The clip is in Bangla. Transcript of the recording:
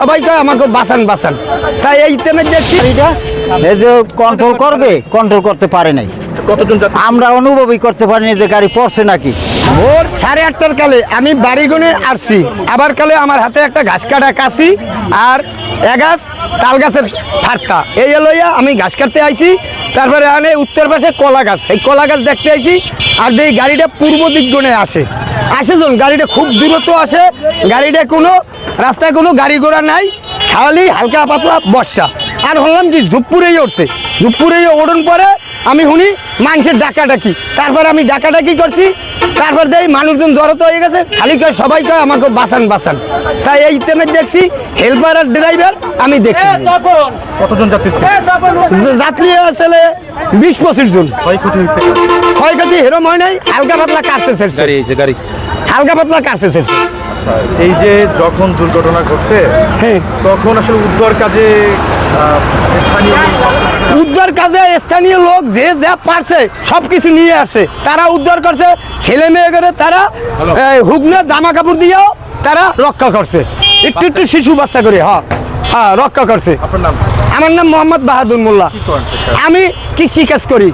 সবাই কয় আমাকে বাঁচান বাঁচান, তাই এই তেমন দেখছি এটা এই যে কন্ট্রোল করবে, কন্ট্রোল করতে পারে নাই। কতজন যাত্রী? আমরা অনুভবই করতে পারিনি যে গাড়ি পড়ছে নাকি। ভোর 8:30টার কালে আমি বাড়ি গুনে আসছি, আবার কালে আমার হাতে একটা ঘাস কাটা কাশি আর এগাছ তাল গাছের ফাটকা এই লইয়া আমি ঘাস কাটতে আইছি। তারপরে আনে উত্তর পাশে কলা গাছ, এই কলা গাছ দেখতে আইছি। আর এই গাড়িটা পূর্ব দিক গুনে আসে যখন গাড়িটা খুব দূরত্ব আসে, গাড়িটা কোনো রাস্তায় কোনো গাড়ি ঘোড়া নাই, খালি হালকা পাতলা বর্ষা। আর হলাম কি ঝুপপুরেই উঠছে, ঝুপপুরেই ওড়ন পরে আমি শুনি মানুষের ডাকাডাকি। তারপর আমি ডাকাডাকি করছি, তারপর দেখি মানুষজন জড়ো হয়ে গেছে, খালি কয় সবাই কয় আমাকে বাঁচান বাঁচান। তাই এই তেমন দেখছি হেল্পার আর ড্রাইভার আমি দেখি। কতজন যাত্রী ছিল? যাত্রী ছেলে 20-25 জন। ক্ষয়ক্ষতি হয়েছে? ক্ষয়ক্ষতি হেরম হয় নাই, হালকা পাতলা কাটতে ছেড়ছে, গাড়ি এই যে গাড়ি। হালকা পাতলা কাটতে ছেড়ছে। এই যে যখন দুর্ঘটনা ঘটছে হ্যাঁ, তখন আসলে উদ্ধার কাজে স্থানীয় উদ্ধার কাজে স্থানীয় লোক যে যা পারছে সব কিছু নিয়ে আসে, তারা উদ্ধার করছে। ছেলে মেয়ে করে তারা হুগনে জামা কাপড় দিয়েও তারা রক্ষা করছে, একটু একটু শিশু বাচ্চা করে। হ্যাঁ হ্যাঁ, রক্ষা করছে। আপনার নাম? আমার নাম মোহাম্মদ বাহাদুর মোল্লা, কি করেন? আমি কৃষি কাজ করি।